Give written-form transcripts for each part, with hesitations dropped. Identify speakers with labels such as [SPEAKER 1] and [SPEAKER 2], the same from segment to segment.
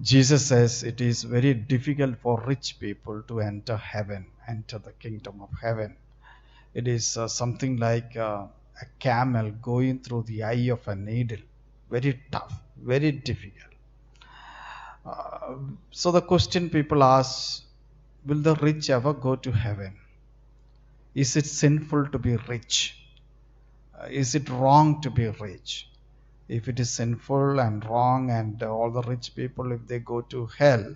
[SPEAKER 1] Jesus says it is very difficult for rich people to enter heaven, enter the kingdom of heaven. It is something like a camel going through the eye of a needle. Very tough, very difficult. Uh, so the question people ask, will the rich ever go to heaven? Is it sinful to be rich? Is it wrong to be rich? If it is sinful and wrong, and all the rich people, if they go to hell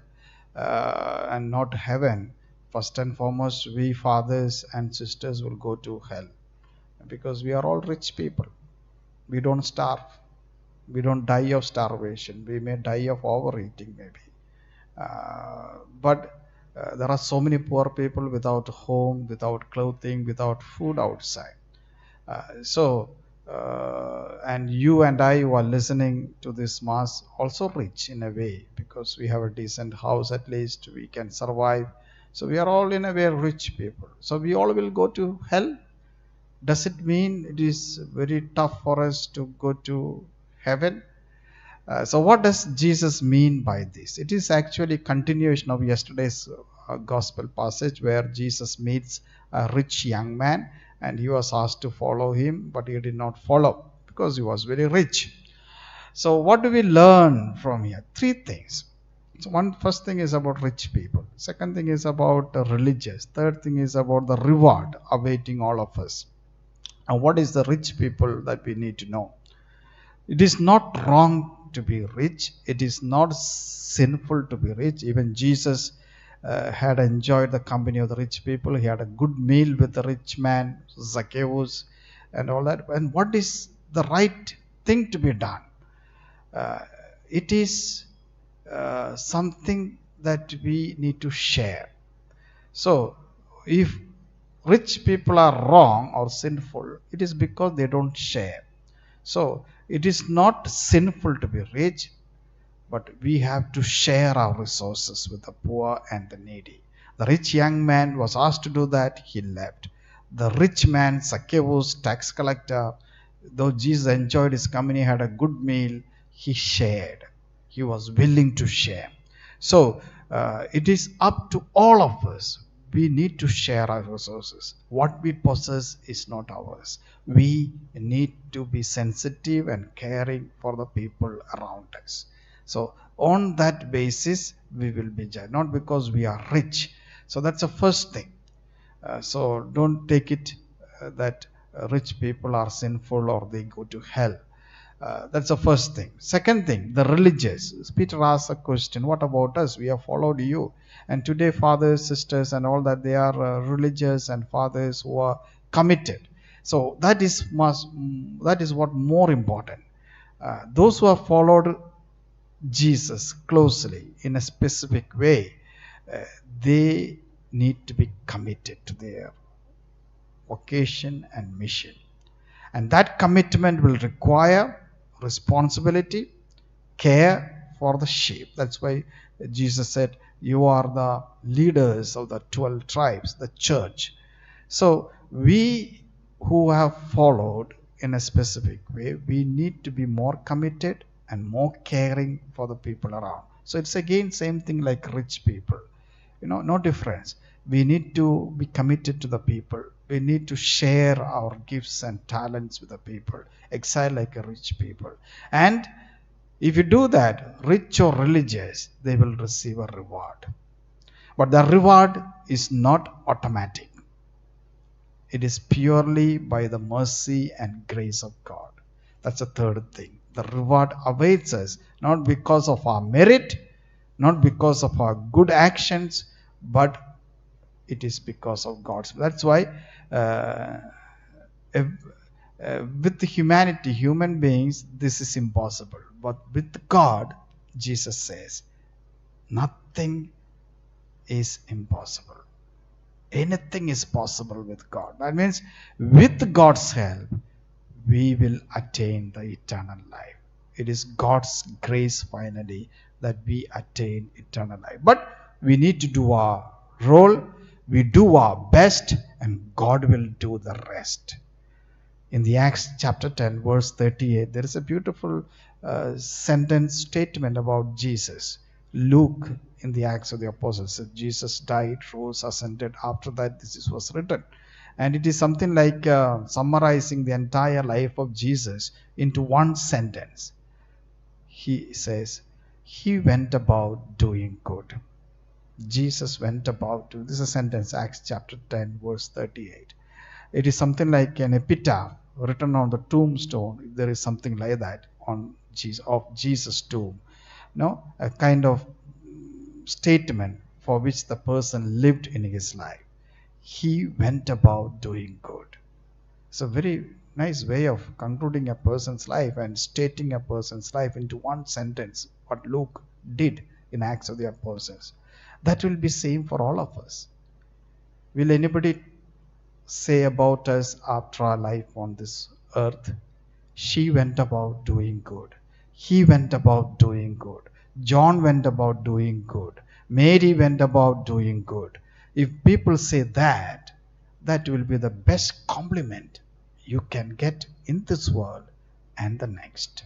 [SPEAKER 1] and not heaven, first and foremost, we fathers and sisters will go to hell, because we are all rich people. We don't starve. We don't die of starvation. We may die of overeating, maybe. But there are so many poor people without home, without clothing, without food outside. And you and I who are listening to this mass also rich in a way, because we have a decent house, at least we can survive. So we are all in a way rich people. So we all will go to hell. Does it mean it is very tough for us to go to heaven? So what does Jesus mean by this? It is actually continuation of yesterday's gospel passage, where Jesus meets a rich young man, and he was asked to follow him, but he did not follow because he was very rich. So what do we learn from here? Three things. So first thing is about rich people. Second thing is about religious. Third thing is about the reward awaiting all of us. And what is the rich people that we need to know? It is not wrong to be rich. It is not sinful to be rich. Even Jesus had enjoyed the company of the rich people. He had a good meal with the rich man, Zacchaeus, and all that. And what is the right thing to be done? It is something that we need to share. So, if rich people are wrong or sinful, it is because they don't share. So, it is not sinful to be rich, but we have to share our resources with the poor and the needy. The rich young man was asked to do that, he left. The rich man, Zacchaeus, tax collector, though Jesus enjoyed his company, had a good meal, he shared. He was willing to share. So it is up to all of us. We need to share our resources. What we possess is not ours. We need to be sensitive and caring for the people around us. So on that basis, we will be judged, not because we are rich. So that's the first thing. So don't take it that rich people are sinful or they go to hell. That's the first thing. Second thing, the religious. Peter asks a question, what about us? We have followed you. And today, fathers, sisters, and all that, they are religious and fathers who are committed. So that is what more important. Those who have followed Jesus closely in a specific way, they need to be committed to their vocation and mission. And that commitment will require responsibility, care for the sheep. That's why Jesus said, you are the leaders of the 12 tribes, the church. So we who have followed in a specific way, we need to be more committed and more caring for the people around. So it's again same thing like rich people. No difference. We need to be committed to the people. We need to share our gifts and talents with the people, exactly like a rich people. And if you do that, rich or religious, they will receive a reward. But the reward is not automatic. It is purely by the mercy and grace of God. That's the third thing. The reward awaits us, not because of our merit, not because of our good actions, but it is because of God's. That's why with humanity, human beings, this is impossible. But with God, Jesus says, nothing is impossible. Anything is possible with God. That means with God's help, we will attain the eternal life. It is God's grace finally that we attain eternal life. But we need to do our role. We do our best, and God will do the rest. In the Acts chapter 10, verse 38, there is a beautiful sentence statement about Jesus. Luke in the Acts of the Apostles said Jesus died, rose, ascended. After that, this was written. And it is something like summarizing the entire life of Jesus into one sentence. He says, He went about doing good. Jesus went about to, this is a sentence, Acts chapter 10, verse 38. It is something like an epitaph written on the tombstone, if there is something like that on Jesus' tomb. No, a kind of statement for which the person lived in his life. He went about doing good. It's a very nice way of concluding a person's life and stating a person's life into one sentence, what Luke did in Acts of the Apostles. That will be same for all of us. Will anybody say about us after our life on this earth? She went about doing good. He went about doing good. John went about doing good. Mary went about doing good. If people say that, that will be the best compliment you can get in this world and the next.